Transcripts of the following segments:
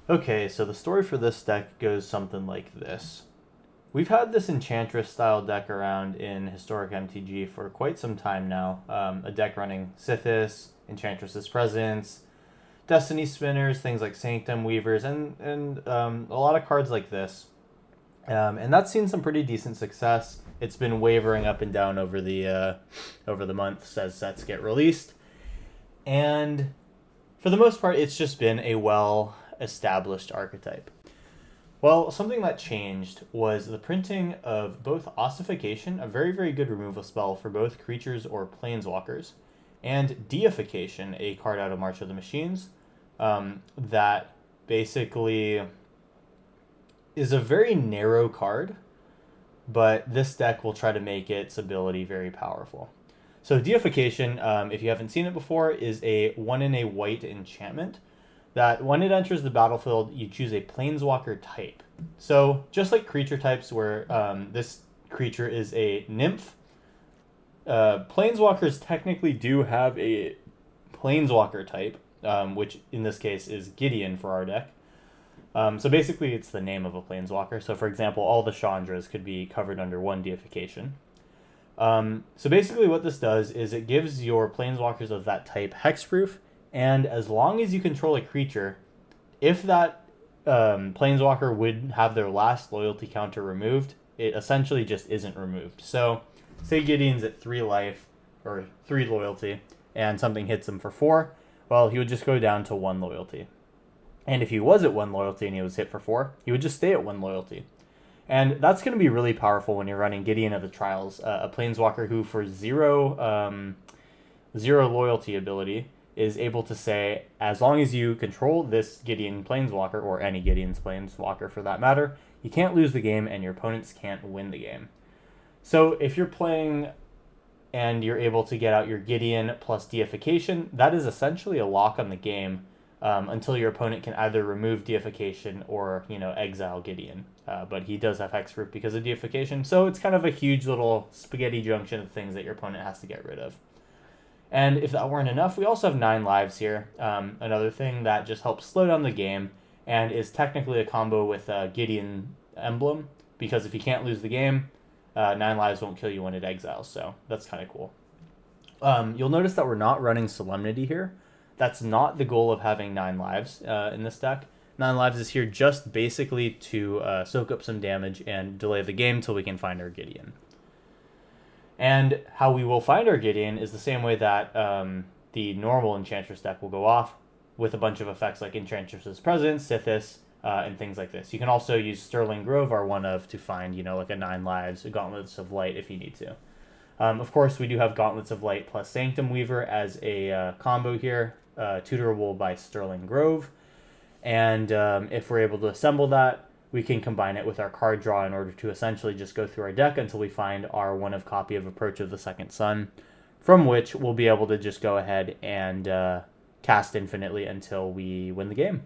Okay, so the story for this deck goes something like this. We've had this Enchantress style deck around in Historic MTG for quite some time now. A deck running Sithis, Enchantress's Presence, Destiny Spinners, things like Sanctum Weavers, and a lot of cards like this. And that's seen some pretty decent success. It's been wavering up and down over the months as sets get released, and for the most part, it's just been a well established archetype. Well, something that changed was the printing of both Ossification, a very, very good removal spell for both creatures or planeswalkers, and Deification, a card out of March of the Machines, that basically is a very narrow card, but this deck will try to make its ability very powerful. So Deification, if you haven't seen it before, is a 1 in a white enchantment that when it enters the battlefield, you choose a planeswalker type. So just like creature types where this creature is a nymph, planeswalkers technically do have a planeswalker type, which in this case is Gideon for our deck. So basically, it's the name of a planeswalker. So, for example, all the Chandras could be covered under one deification. So basically, what this does is it gives your planeswalkers of that type hexproof, and as long as you control a creature, if that planeswalker would have their last loyalty counter removed, it essentially just isn't removed. So, say Gideon's at 3 life or 3 loyalty, and something hits him for 4, well, he would just go down to 1 loyalty. And if he was at 1 loyalty and he was hit for 4, he would just stay at 1 loyalty. And that's going to be really powerful when you're running Gideon of the Trials, a planeswalker who for zero loyalty ability is able to say, as long as you control this Gideon planeswalker, or any Gideon's planeswalker for that matter, you can't lose the game and your opponents can't win the game. So if you're playing and you're able to get out your Gideon plus Deification, that is essentially a lock on the game. Until your opponent can either remove Deification or, exile Gideon. But he does have Hexproof because of Deification, so it's kind of a huge little spaghetti junction of things that your opponent has to get rid of. And if that weren't enough, we also have 9 lives here. Another thing that just helps slow down the game and is technically a combo with Gideon Emblem, because if you can't lose the game, 9 lives won't kill you when it exiles, so that's kind of cool. You'll notice that we're not running Solemnity here. That's not the goal of having 9 lives in this deck. 9 lives is here just basically to soak up some damage and delay the game till we can find our Gideon. And how we will find our Gideon is the same way that the normal Enchantress deck will go off, with a bunch of effects like Enchantress's Presence, Sithis, and things like this. You can also use Sterling Grove, our one of, to find, like a 9 lives, a Gauntlets of Light if you need to. Of course, we do have Gauntlets of Light plus Sanctum Weaver as a combo here, tutorable by Sterling Grove. And if we're able to assemble that, we can combine it with our card draw in order to essentially just go through our deck until we find our one of copy of Approach of the Second Sun, from which we'll be able to just go ahead and cast infinitely until we win the game.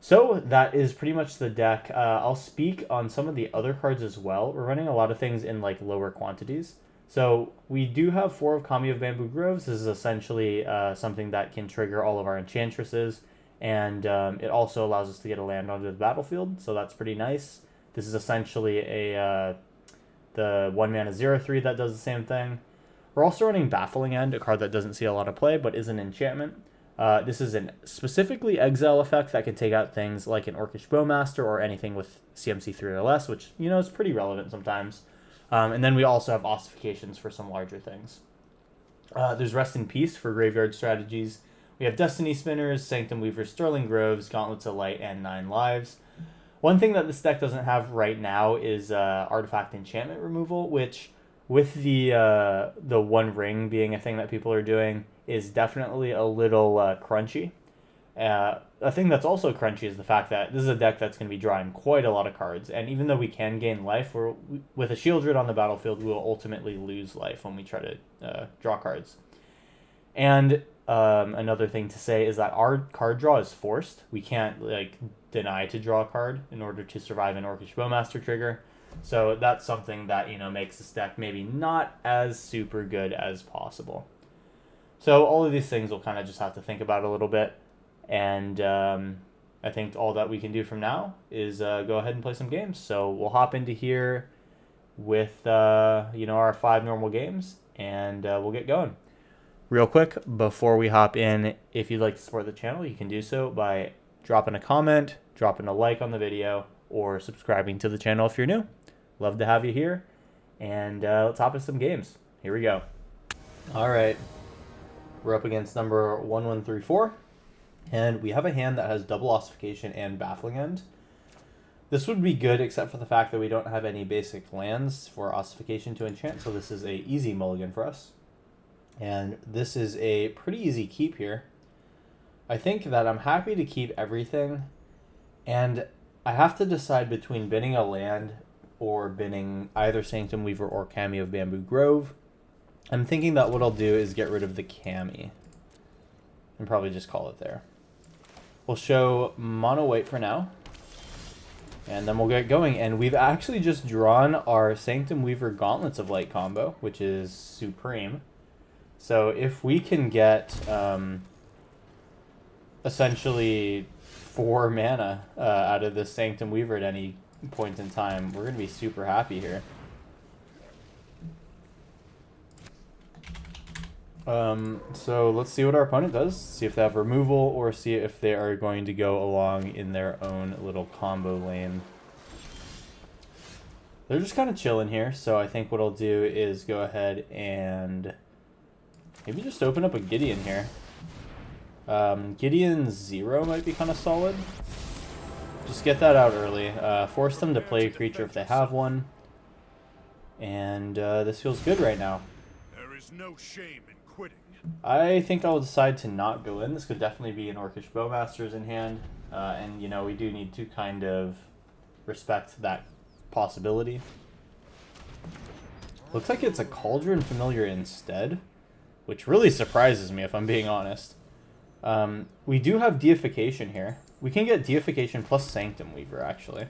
So that is pretty much the deck. I'll speak on some of the other cards as well. We're running a lot of things in lower quantities. So we do have 4 of Kami of Bamboo Groves. This is essentially something that can trigger all of our Enchantresses, and it also allows us to get a land onto the battlefield, so that's pretty nice. This is essentially the 1 mana 0/3 that does the same thing. We're also running Baffling End, a card that doesn't see a lot of play but is an enchantment. This is a specifically exile effect that can take out things like an Orcish Bowmaster or anything with CMC 3 or less, which is pretty relevant sometimes. And then we also have ossifications for some larger things. There's Rest in Peace for graveyard strategies. We have Destiny Spinners, Sanctum Weavers, Sterling Groves, Gauntlets of Light, and 9 lives. One thing that this deck doesn't have right now is Artifact Enchantment removal, which, with the One Ring being a thing that people are doing, is definitely a little crunchy. A thing that's also crunchy is the fact that this is a deck that's going to be drawing quite a lot of cards, and even though we can gain life, with a Shieldred on the battlefield, we will ultimately lose life when we try to draw cards. And another thing to say is that our card draw is forced. We can't deny to draw a card in order to survive an Orcish Bowmaster trigger. So that's something that makes this deck maybe not as super good as possible. So all of these things we'll kind of just have to think about a little bit. And I think all that we can do from now is go ahead and play some games. So we'll hop into here with our 5 normal games, and we'll get going. Real quick, before we hop in, if you'd like to support the channel, you can do so by dropping a comment, dropping a like on the video, or subscribing to the channel if you're new. Love to have you here, and let's hop into some games. Here we go. All right, we're up against number 1134, and we have a hand that has double ossification and baffling end. This would be good except for the fact that we don't have any basic lands for ossification to enchant, so this is a easy mulligan for us. And this is a pretty easy keep here. I think that I'm happy to keep everything, and I have to decide between binning a land or binning either Sanctum Weaver or Kami of Bamboo Grove. I'm thinking that what I'll do is get rid of the Kami and probably just call it there. We'll show mono white for now, and then we'll get going. And we've actually just drawn our Sanctum Weaver Gauntlets of Light combo, which is supreme. So if we can get essentially 4 mana out of this Sanctum Weaver at any point in time, we're going to be super happy here. So let's see what our opponent does. See if they have removal, or see if they are going to go along in their own little combo lane. They're just kind of chilling here, so I think what I'll do is go ahead and maybe just open up a Gideon here. Gideon 0 might be kind of solid. Just get that out early. Force them to play a creature if they have one. And this feels good right now. There is no shame in quitting. I think I'll decide to not go in. This could definitely be an Orcish Bowmasters in hand. And, we do need to kind of respect that possibility. Looks like it's a Cauldron Familiar instead, which really surprises me if I'm being honest. We do have Deification here. We can get Deification plus Sanctum Weaver, actually.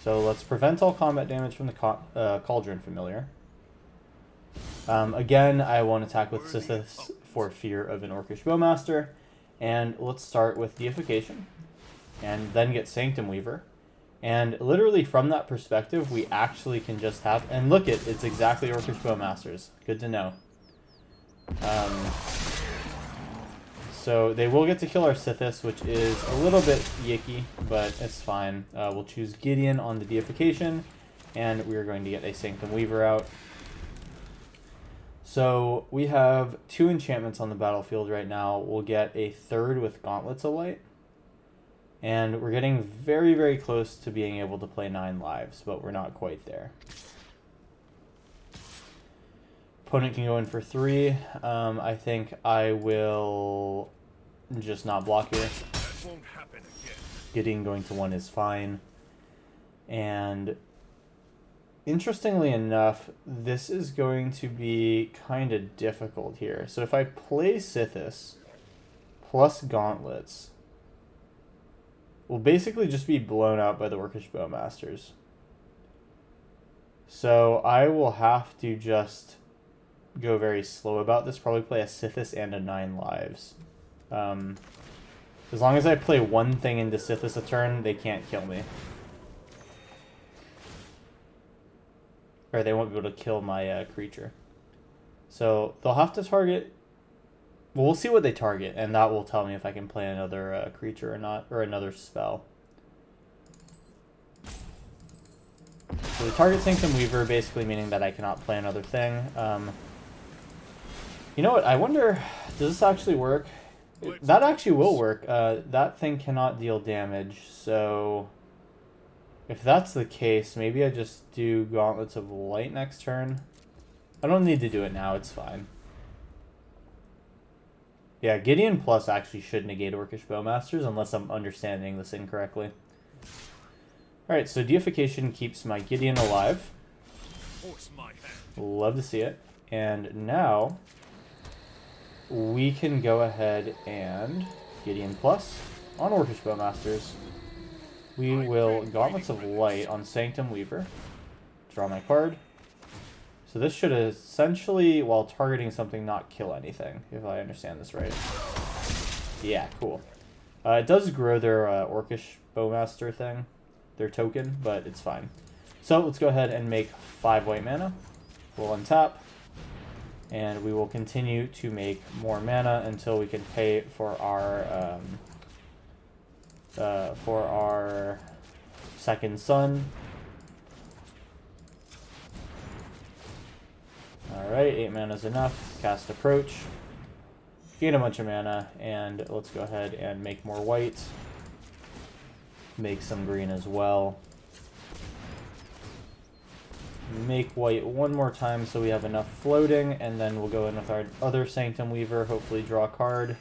So let's prevent all combat damage from the Cauldron Familiar. Again, I won't attack with Sithis for fear of an Orcish Bowmaster. And let's start with Deification, and then get Sanctum Weaver. And literally from that perspective, we actually can just have... And look, it's exactly Orcish Bowmasters. Good to know. So they will get to kill our Sithis, which is a little bit yicky, but it's fine. We'll choose Gideon on the Deification, and we're going to get a Sanctum Weaver out. So we have 2 enchantments on the battlefield right now. We'll get a 3rd with Gauntlets of Light. And we're getting very, very close to being able to play 9 lives, but we're not quite there. Opponent can go in for 3. I think I will just not block here. That won't happen again. Getting going to 1 is fine. And interestingly enough, this is going to be kind of difficult here. So if I play Sithis plus Gauntlets, we'll basically just be blown out by the Orcish Bowmasters. So I will have to just go very slow about this. Probably play a Sithis and a 9 lives. As long as I play one thing into Sithis a turn, they can't kill me. Or they won't be able to kill my creature. So they'll have to target... Well, we'll see what they target, and that will tell me if I can play another creature or not, or another spell. So the target Sanctum Weaver, basically meaning that I cannot play another thing. You know what? I wonder, does this actually work? That actually will work. That thing cannot deal damage, so if that's the case, maybe I just do Gauntlets of Light next turn. I don't need to do it now, it's fine. Yeah, Gideon Plus actually should negate Orcish Bowmasters, unless I'm understanding this incorrectly. Alright, so Deification keeps my Gideon alive. Love to see it. And now we can go ahead and Gideon Plus on Orcish Bowmasters. We will Gauntlets of Light on Sanctum Weaver. Draw my card. So this should essentially, while targeting something, not kill anything, if I understand this right. Yeah, cool. It does grow their Orcish Bowmaster thing, their token, but it's fine. So let's go ahead and make 5 white mana. We'll untap, and we will continue to make more mana until we can pay for our second sun. Alright, 8 mana is enough. Cast Approach. Gain a bunch of mana, and let's go ahead and make more white. Make some green as well. Make white one more time so we have enough floating, and then we'll go in with our other Sanctum Weaver, hopefully draw a card.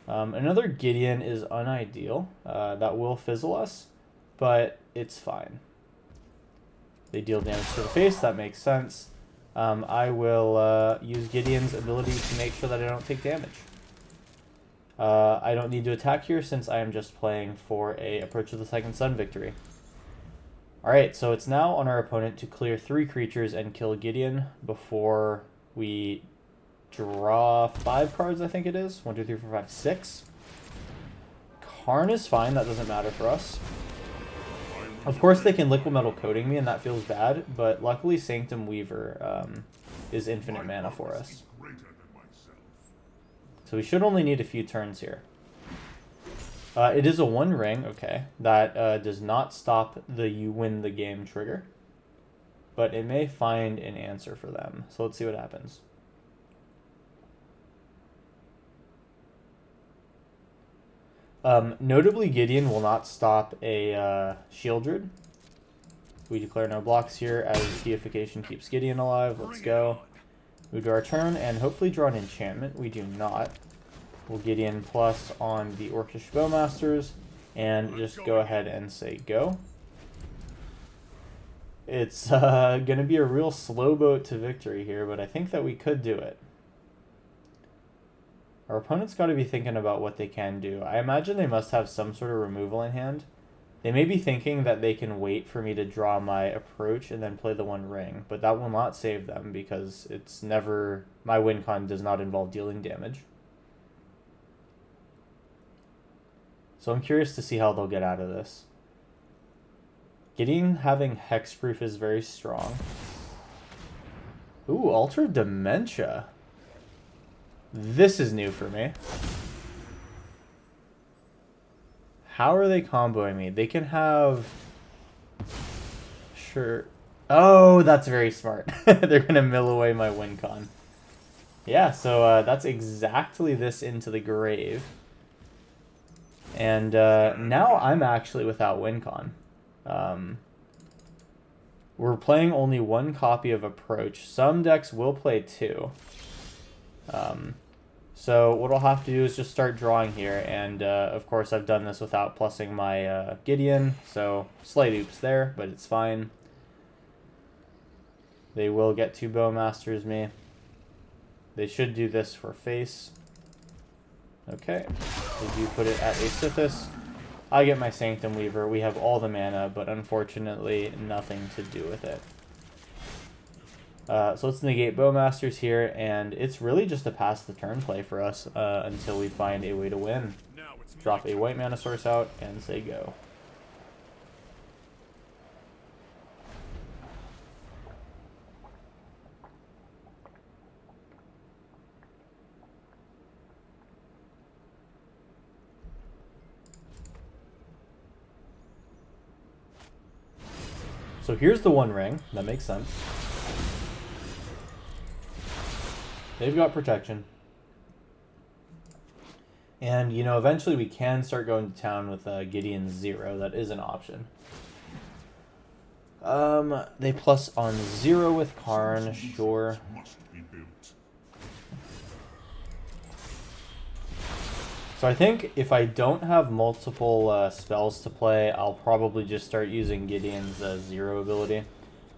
Another Gideon is unideal. That will fizzle us, but it's fine. They deal damage to the face, that makes sense. I will use Gideon's ability to make sure that I don't take damage. I don't need to attack here since I am just playing for a Approach of the Second Sun victory. Alright, so it's now on our opponent to clear 3 creatures and kill Gideon before we draw 5 cards, I think it is. 1, 2, 3, 4, 5, 6. Karn is fine, that doesn't matter for us. Of course they can Liquid Metal Coating me and that feels bad, but luckily Sanctum Weaver is infinite mana for us. So we should only need a few turns here. It is a 1 ring, okay. That does not stop the you win the game trigger. But it may find an answer for them. So let's see what happens. Notably, Gideon will not stop a Shieldred. We declare no blocks here as Deification keeps Gideon alive. Let's go. Move to our turn and hopefully draw an enchantment. We do not. We'll Gideon plus on the Orcish Bowmasters and just go ahead and say go. It's going to be a real slow boat to victory here, but I think that we could do it. Our opponent's got to be thinking about what they can do. I imagine they must have some sort of removal in hand. They may be thinking that they can wait for me to draw my approach and then play the 1 ring, but that will not save them because it's never... My win con does not involve dealing damage. So I'm curious to see how they'll get out of this. Gideon having Hexproof is very strong. Ooh, Altar of Dementia. This is new for me. How are they comboing me? They can have... Sure. Oh, that's very smart. They're going to mill away my win con. Yeah, so that's exactly this into the grave. And now I'm actually without win con. We're playing only 1 copy of Approach. Some decks will play 2. So what I'll have to do is just start drawing here, and of course I've done this without plussing my Gideon, so slight oops there, but it's fine. They will get 2 Bowmasters me. They should do this for face. Okay, they do put it at a Sithis. I get my Sanctum Weaver. We have all the mana, but unfortunately nothing to do with it. So let's negate Bowmasters here, and it's really just a pass the turn play for us until we find a way to win. Drop a white mana source out and say go. So here's the 1 ring. That makes sense. They've got protection. And, you know, eventually we can start going to town with Gideon's 0. That is an option. They plus on 0 with Karn, sure. So I think if I don't have multiple spells to play, I'll probably just start using Gideon's 0 ability.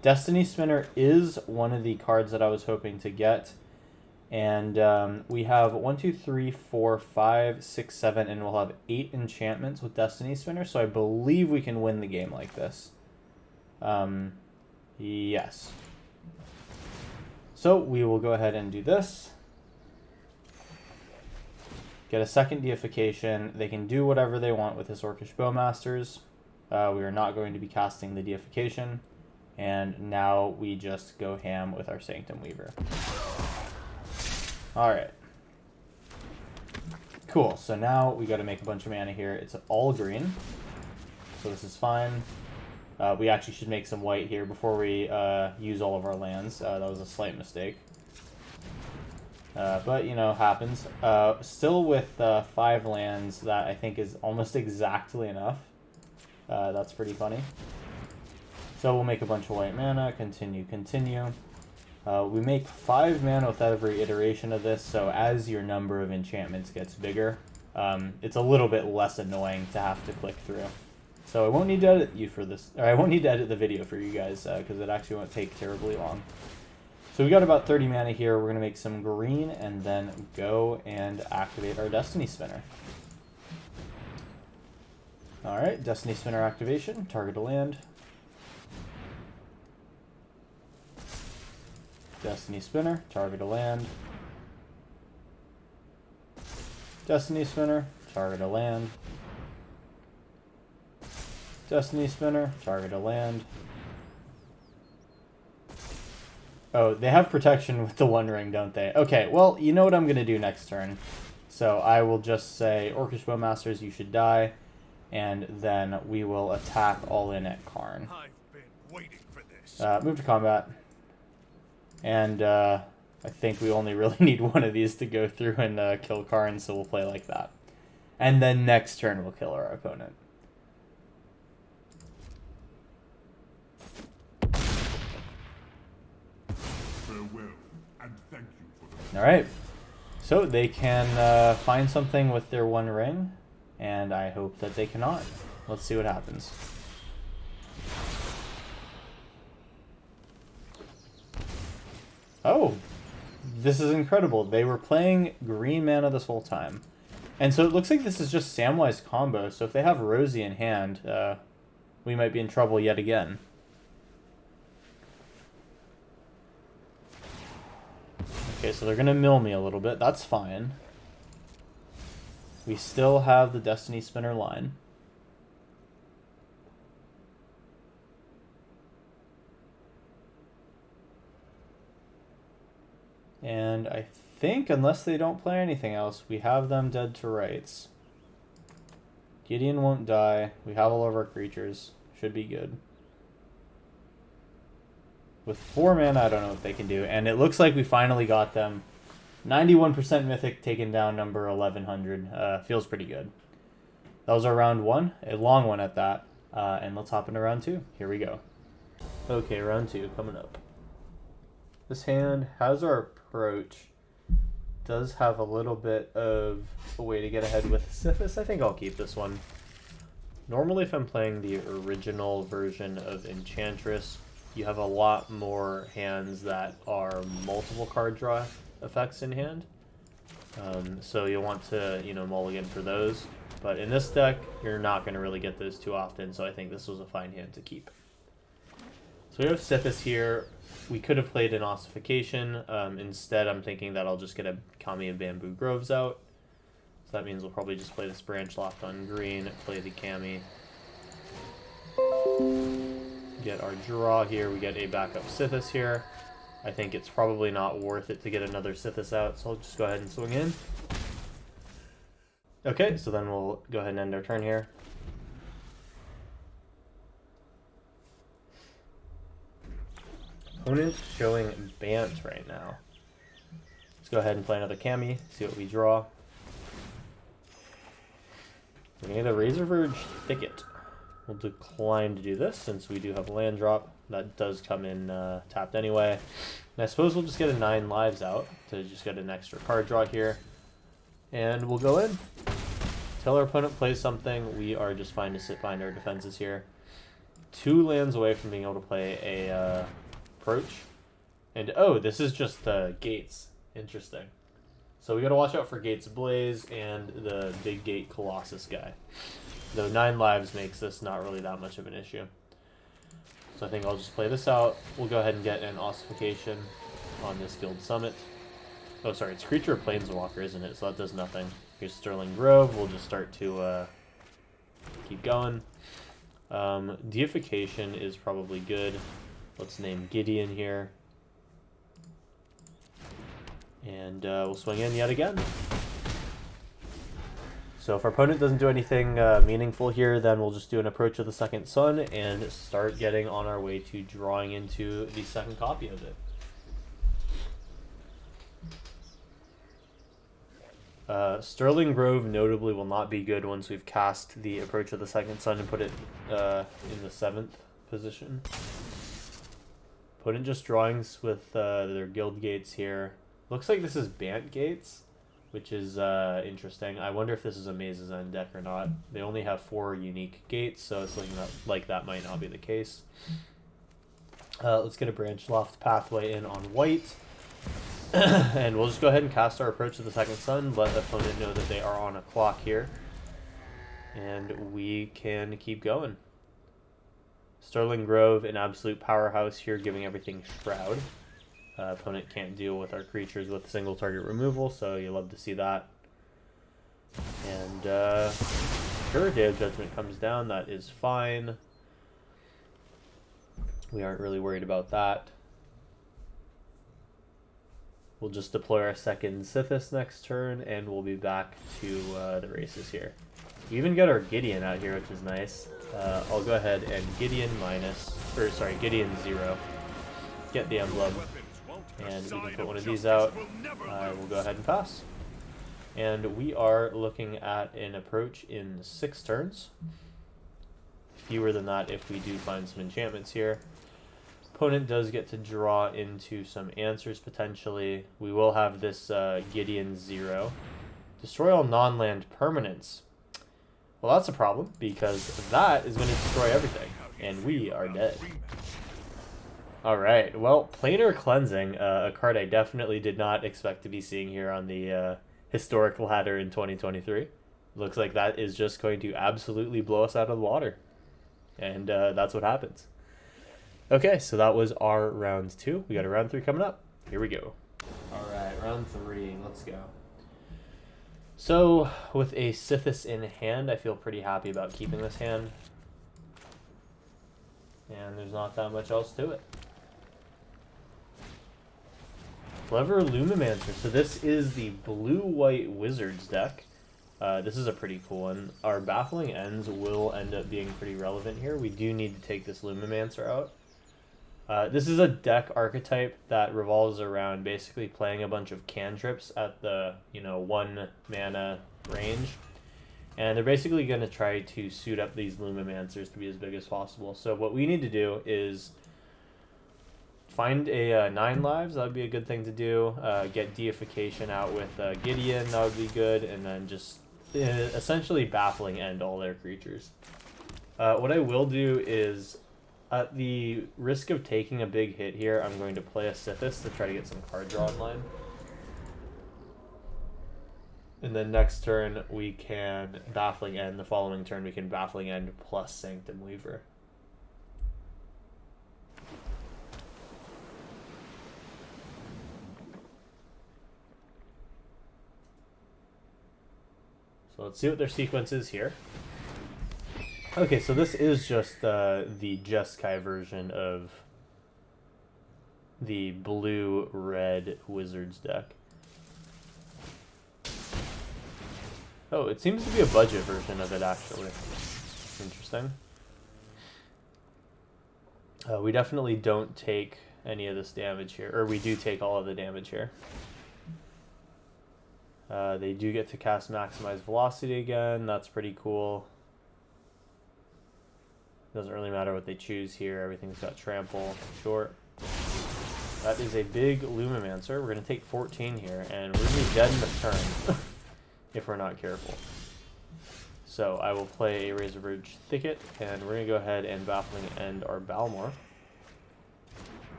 Destiny Spinner is one of the cards that I was hoping to get. And we have 1, 2, 3, 4, 5, 6, 7, and we'll have 8 enchantments with Destiny Spinner. So I believe we can win the game like this. Yes. So we will go ahead and do this. get a second deification. They can do whatever they want with this Orcish Bowmasters. We are not going to be casting the deification. And now we just go ham with our Sanctum Weaver. Alright. Cool, so now we got to make a bunch of mana here. It's all green, so this is fine. We actually should make some white here before we use all of our lands. That was a slight mistake. But, you know, happens. Still with 5 lands, that I think is almost exactly enough. That's pretty funny. So we'll make a bunch of white mana, continue. We make 5 mana with every iteration of this, so as your number of enchantments gets bigger, it's a little bit less annoying to have to click through. So I won't need to edit you for this, or I won't need to edit the video for you guys, because it actually won't take terribly long. So we got about 30 mana here. We're going to make some green and then go and activate our Destiny Spinner. Alright, Destiny Spinner activation, target a land. Destiny Spinner, target a land. Destiny Spinner, target a land. Destiny Spinner, target a land. Oh, they have protection with the One Ring, don't they? Okay, well, you know what I'm going to do next turn. So I will just say, Orcish Bowmasters, you should die. And then we will attack all in at Karn. I've been waiting for this. Move to combat. And I think we only really need one of these to go through and kill Karn, so we'll play like that. And then next turn we'll kill our opponent. Farewell, and thank you for the... Alright. So they can find something with their One Ring, and I hope that they cannot. Let's see what happens. Oh, this is incredible. They were playing green mana this whole time. And so it looks like this is just Samwise combo, so if they have Rosie in hand, we might be in trouble yet again. Okay, so they're going to mill me a little bit. That's fine. We still have the Destiny Spinner line. And I think, unless they don't play anything else, we have them dead to rights. Gideon won't die. We have all of our creatures. Should be good. With 4 mana, I don't know what they can do. And it looks like we finally got them. 91% Mythic, taken down number 1100. Feels pretty good. That was our round 1. A long one at that. And let's hop into round 2. Here we go. Okay, round 2 coming up. This hand has our approach. Does have a little bit of a way to get ahead with Sithis. I think I'll keep this one. Normally if I'm playing the original version of Enchantress, you have a lot more hands that are multiple card draw effects in hand. So you'll want to, you know, mulligan for those. But in this deck, you're not going to really get those too often, so I think this was a fine hand to keep. So we have Sithis here. We could have played an Ossification. Instead, I'm thinking that I'll just get a Kami and Bamboo Groves out. So that means we'll probably just play this Branch Loft on green, play the Kami. Get our draw here. We get a backup Sithis here. I think it's probably not worth it to get another Sithis out, so I'll just go ahead and swing in. Okay, so then we'll go ahead and end our turn here. Opponent showing Bant right now. Let's go ahead and play another Kami, see what we draw. We're going to get a Razor Verge Thicket. We'll decline to do this since we do have a land drop. That does come in tapped anyway. And I suppose we'll just get a 9 lives out to just get an extra card draw here. And we'll go in. Till our opponent plays something, we are just fine to sit behind our defenses here. 2 lands away from being able to play a approach. And oh, this is just Gates. Interesting. So we gotta watch out for Gates Blaze and the big gate Colossus guy. Though 9 lives makes this not really that much of an issue. So I think I'll just play this out. We'll go ahead and get an Ossification on this Guild Summit. Oh, sorry, it's Creature of Planeswalker, isn't it? So that does nothing. Here's Sterling Grove. We'll just start to keep going. Deification is probably good. Let's name Gideon here. And we'll swing in yet again. So if our opponent doesn't do anything meaningful here, then we'll just do an Approach of the Second Sun and start getting on our way to drawing into the second copy of it. Sterling Grove notably will not be good once we've cast the Approach of the Second Sun and put it in the 7th position. Opponent just drawings with their guild gates here. Looks like this is Bant gates, which is interesting. I wonder if this is a Maze's End deck or not. They only have 4 unique gates, so it's looking like that might not be the case. Let's get a Branch Loft Pathway in on white. And we'll just go ahead and cast our Approach to the Second Sun, let the opponent know that they are on a clock here. And we can keep going. Sterling Grove, an absolute powerhouse here, giving everything Shroud. Opponent can't deal with our creatures with single target removal, so you love to see that. And sure, Day of Judgment comes down, that is fine. We aren't really worried about that. We'll just deploy our second Sithis next turn, and we'll be back to the races here. We even get our Gideon out here, which is nice. I'll go ahead and Gideon 0. Get the emblem. And we can put one of these out. We'll go ahead and pass. And we are looking at an Approach in 6 turns. Fewer than that if we do find some enchantments here. Opponent does get to draw into some answers potentially. We will have this Gideon 0. Destroy all non-land permanents. Well, that's a problem because that is going to destroy everything. And we are dead. Alright, well, Planar Cleansing, a card I definitely did not expect to be seeing here on the historic ladder in 2023. Looks like that is just going to absolutely blow us out of the water. And that's what happens. Okay, so that was our round 2. We got a round 3 coming up. Here we go. Alright, round 3. Let's go. So, with a Sithis in hand, I feel pretty happy about keeping this hand. And there's not that much else to it. Clever Lumimancer. So this is the blue-white Wizards deck. This is a pretty cool one. Our Baffling Ends will end up being pretty relevant here. We do need to take this Lumimancer out. This is a deck archetype that revolves around basically playing a bunch of cantrips at the 1 mana range. And they're basically going to try to suit up these Lumimancers to be as big as possible. So what we need to do is find a 9 lives. That would be a good thing to do. Get Deification out with Gideon. That would be good. And then just essentially Baffling End all their creatures. What I will do is, at the risk of taking a big hit here, I'm going to play a Sithis to try to get some card draw online. And then next turn we can Baffling End. The following turn we can Baffling End plus Sanctum Weaver. So let's see what their sequence is here. Okay, so this is just the Jeskai version of the blue-red Wizards deck. Oh, it seems to be a budget version of it, actually. Interesting. We definitely don't take any of this damage here, or we do take all of the damage here. They do get to cast Maximize Velocity again. That's pretty cool. Doesn't really matter what they choose here. Everything's got Trample. Short. That is a big Lumimancer. We're going to take 14 here, and we're going to be dead in the turn if we're not careful. So I will play a Razorverge Thicket, and we're going to go ahead and Baffling End our Balmor.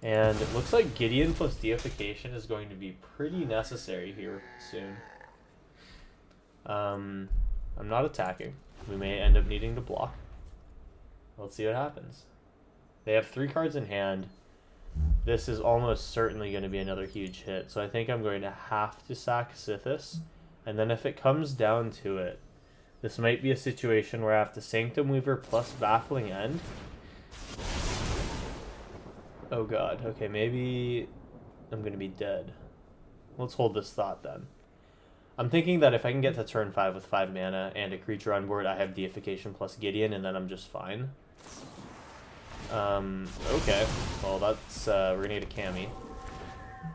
And it looks like Gideon plus Deification is going to be pretty necessary here soon. I'm not attacking. We may end up needing to block. Let's see what happens. They have 3 cards in hand. this is almost certainly going to be another huge hit. So I think I'm going to have to sack Sithis. And then if it comes down to it, this might be a situation where I have to Sanctum Weaver plus Baffling End. Oh god, okay, maybe I'm going to be dead. Let's hold this thought then. I'm thinking that if I can get to turn 5 with 5 mana and a creature on board, I have Deification plus Gideon, and then I'm just fine. Okay, well that's, we're gonna get a Kami.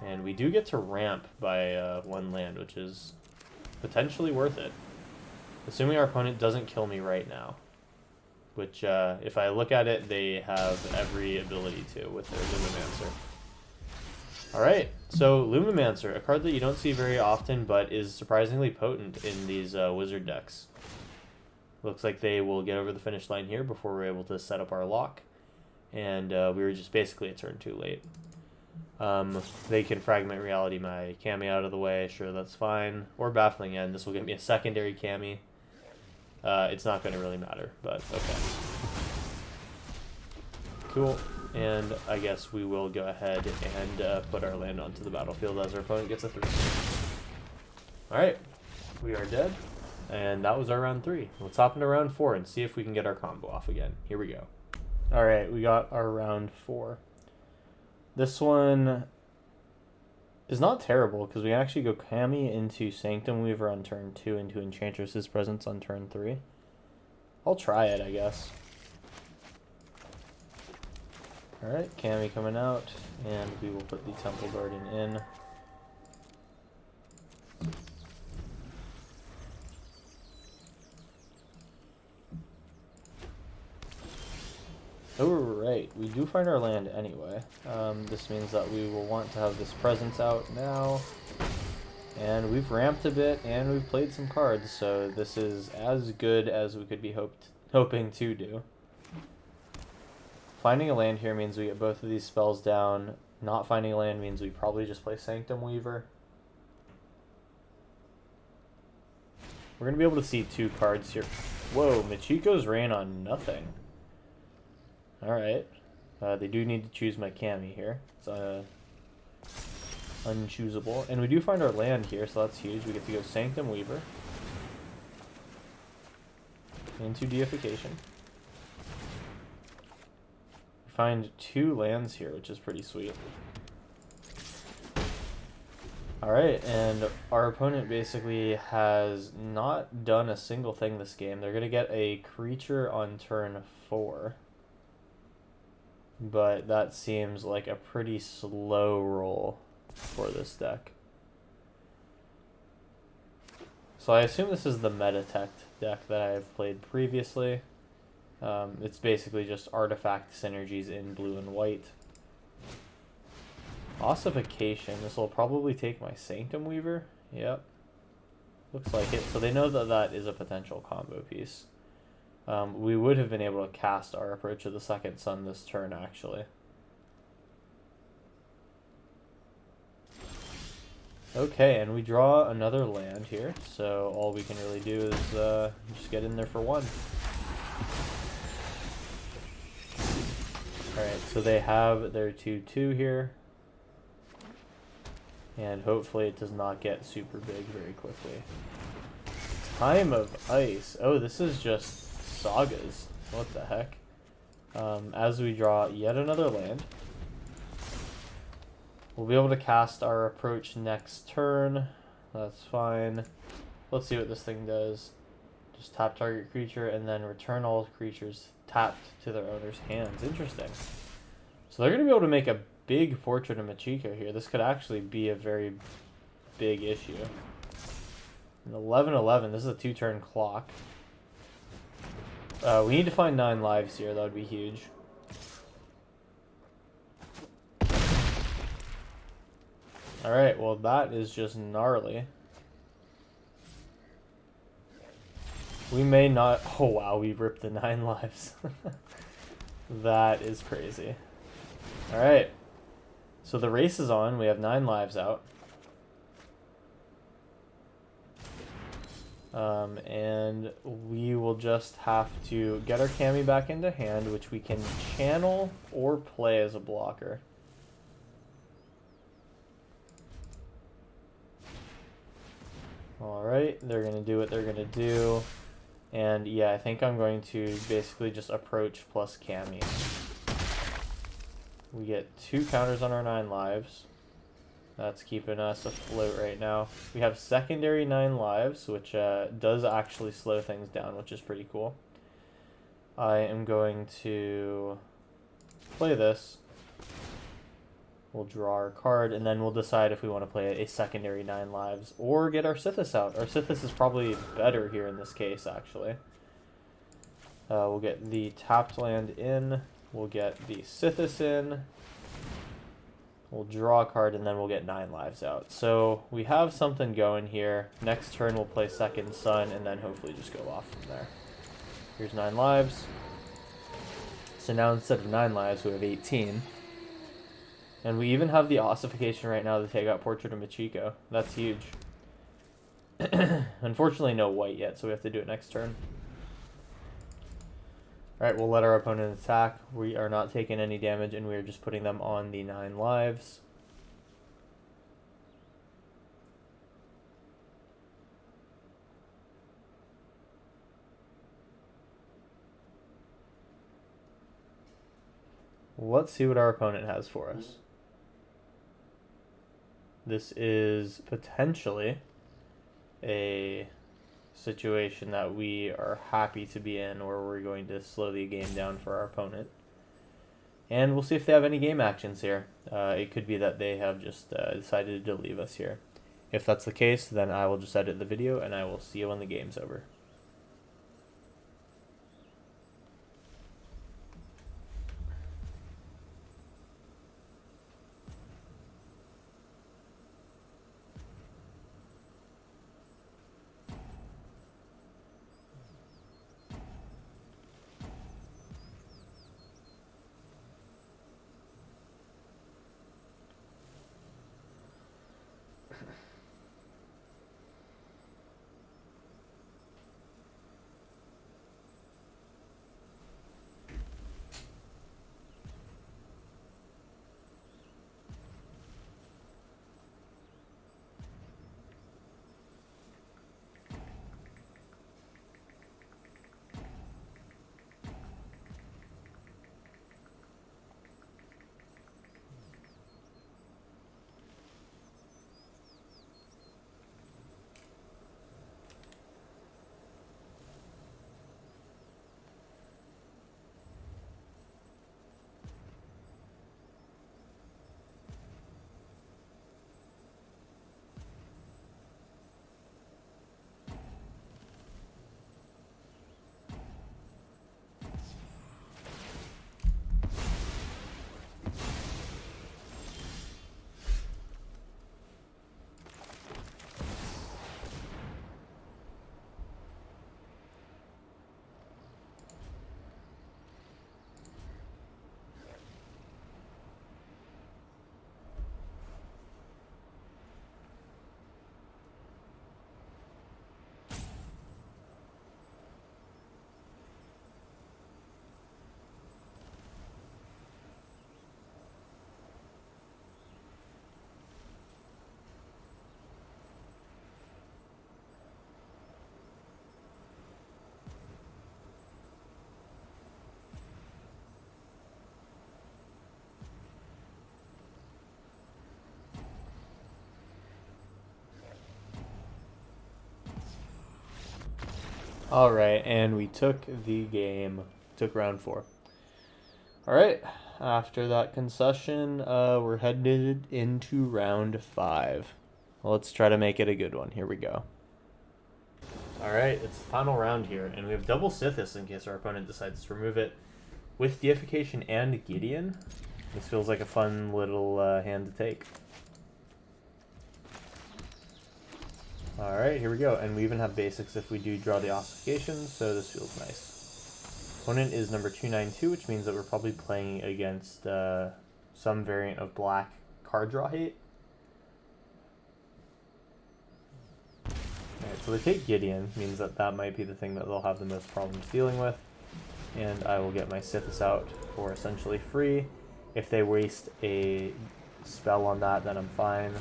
And we do get to ramp by 1 land, which is potentially worth it. Assuming our opponent doesn't kill me right now. Which, if I look at it, they have every ability to with their Lumimancer. Alright, so Lumimancer, a card that you don't see very often, but is surprisingly potent in these wizard decks. Looks like they will get over the finish line here before we're able to set up our lock. And we were just basically a turn too late. They can Fragment Reality my Kami out of the way, sure, that's fine. Or Baffling End, this will get me a secondary Kami. It's not going to really matter, but okay. Cool. And I guess we will go ahead and put our land onto the battlefield as our opponent gets a 3. Alright, we are dead. And that was our round 3. Let's hop into round 4 and see if we can get our combo off again. Here we go. Alright, we got our round 4. This one is not terrible because we actually go Kami into Sanctum Weaver on turn 2 into Enchantress's Presence on turn 3. I'll try it, I guess. Alright, Kami coming out, and we will put the Temple Garden in. Alright, we do find our land anyway. This means that we will want to have this Presence out now. And we've ramped a bit, and we've played some cards, so this is as good as we could be hoping to do. Finding a land here means we get both of these spells down. Not finding a land means we probably just play Sanctum Weaver. We're going to be able to see 2 cards here. Whoa, Michiko's Reign on nothing. Alright. They do need to choose my Kami here. It's unchoosable. And we do find our land here, so that's huge. We get to go Sanctum Weaver into Deification. Find 2 lands here, which is pretty sweet. Alright, and our opponent basically has not done a single thing this game. They're going to get a creature on turn 4. But that seems like a pretty slow roll for this deck. So I assume this is the Metatech deck that I've played previously. It's basically just artifact synergies in blue and white. Ossification. This will probably take my Sanctum Weaver. Yep. Looks like it. So they know that that is a potential combo piece. We would have been able to cast our Approach of the Second Sun this turn, actually. Okay, and we draw another land here. So all we can really do is just get in there for 1. Alright, so they have their 2/2 here. And hopefully it does not get super big very quickly. Time of Ice. Oh, this is just sagas. What the heck? As we draw yet another land. We'll be able to cast our Approach next turn. That's fine. Let's see what this thing does. Just tap target creature and then return all creatures tapped to their owner's hands. Interesting. So they're going to be able to make a big Portrait of Machiko here. This could actually be a very big issue. An 11/11. This is a 2-turn clock. We need to find 9 lives here. That would be huge. Alright, well that is just gnarly. We may not... Oh wow, we ripped the 9 lives. That is crazy. Alright. So the race is on. We have 9 lives out. And we will just have to get our Kami back into hand, which we can channel or play as a blocker. Alright, they're going to do what they're going to do. And yeah, I think I'm going to basically just approach plus Cammy. We get 2 counters on our 9 lives. That's keeping us afloat right now. We have secondary 9 lives, which does actually slow things down, which is pretty cool. I am going to play this. We'll draw our card, and then we'll decide if we want to play a secondary 9 lives or get our Sithis out. Our Sithis is probably better here in this case, actually. We'll get the tapped land in. We'll get the Sithis in. We'll draw a card, and then we'll get 9 lives out. So we have something going here. Next turn, we'll play Second Sun, and then hopefully just go off from there. Here's 9 lives. So now instead of 9 lives, we have 18. And we even have the ossification right now to take out Portrait of Machiko. That's huge. Unfortunately, no white yet, so we have to do it next turn. Alright, we'll let our opponent attack. We are not taking any damage, and we are just putting them on the 9 lives. Let's see what our opponent has for us. This is potentially a situation that we are happy to be in, where we're going to slow the game down for our opponent. And we'll see if they have any game actions here. It could be that they have just decided to leave us here. If that's the case, then I will just edit the video, and I will see you when the game's over. Alright, and we took the game. Took round 4. Alright, after that concession, we're headed into round 5. Let's try to make it a good one. Here we go. Alright, it's the final round here, and we have double Sithis in case our opponent decides to remove it. With Deification and Gideon, this feels like a fun little hand to take. Alright, here we go. And we even have basics if we do draw the ossifications, so this feels nice. Opponent is number 292, which means that we're probably playing against some variant of black card draw hate. Alright, so they take Gideon, means that that might be the thing that they'll have the most problems dealing with. And I will get my Sithis out for essentially free. If they waste a spell on that, then I'm fine.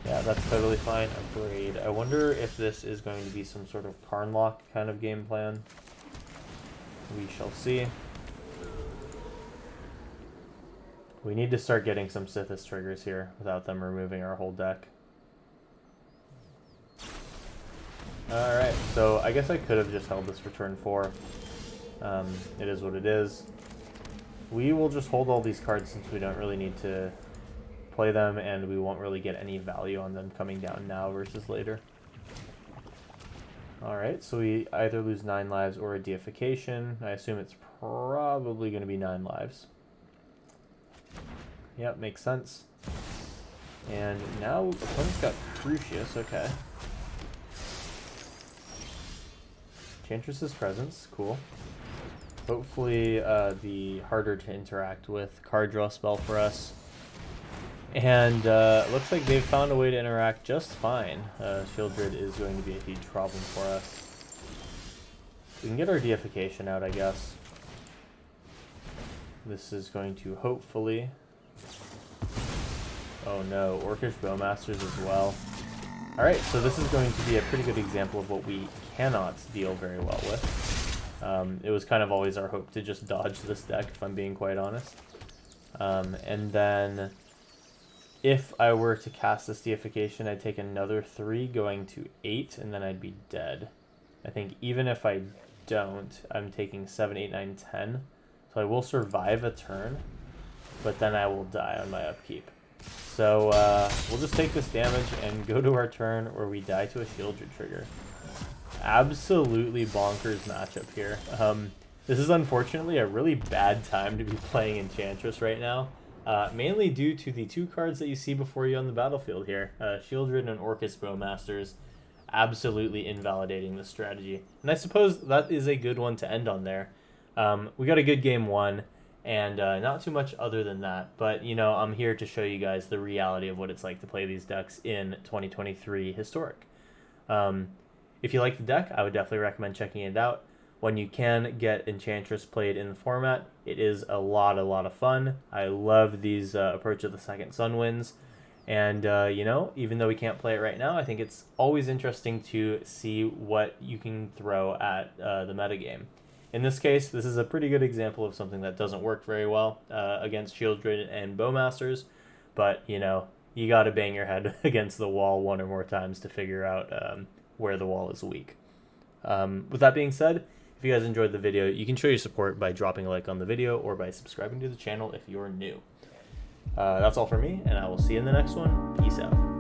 Yeah, that's totally fine. Agreed. I wonder if this is going to be some sort of Karnlock kind of game plan. We shall see. We need to start getting some Sithis triggers here without them removing our whole deck. Alright, so I guess I could have just held this for turn 4. It is what it is. We will just hold all these cards since we don't really need to play them, and we won't really get any value on them coming down now versus later. Alright, so we either lose 9 lives or a deification. I assume it's probably going to be 9 lives. Yep, makes sense. And now opponent's got Crucius, okay. Enchantress's Presence, cool. Hopefully the harder to interact with card draw spell for us. And looks like they've found a way to interact just fine. Shieldred is going to be a huge problem for us. We can get our deification out, I guess. This is going to hopefully... Oh no, Orcish Bowmasters as well. Alright, so this is going to be a pretty good example of what we cannot deal very well with. It was kind of always our hope to just dodge this deck, if I'm being quite honest. And then, if I were to cast this deification, I'd take another 3 going to 8, and then I'd be dead. I think even if I don't, I'm taking 7, 8, 9, 10. So I will survive a turn, but then I will die on my upkeep. So we'll just take this damage and go to our turn where we die to a Shieldred trigger. Absolutely bonkers matchup here. This is unfortunately a really bad time to be playing Enchantress right now. Mainly due to the 2 cards that you see before you on the battlefield here. Shieldred and Orcish Bowmasters absolutely invalidating the strategy. And I suppose that is a good one to end on there. We got a good game 1. And not too much other than that. But, you know, I'm here to show you guys the reality of what it's like to play these decks in 2023 Historic. If you like the deck, I would definitely recommend checking it out. When you can get Enchantress played in the format, it is a lot of fun. I love these Approach of the Second Sun wins. And, you know, even though we can't play it right now, I think it's always interesting to see what you can throw at the metagame. In this case, this is a pretty good example of something that doesn't work very well against Shieldred and Bowmasters, but, you know, you gotta bang your head against the wall 1 or more times to figure out where the wall is weak. With that being said, if you guys enjoyed the video, you can show your support by dropping a like on the video or by subscribing to the channel if you're new. That's all for me, and I will see you in the next one. Peace out.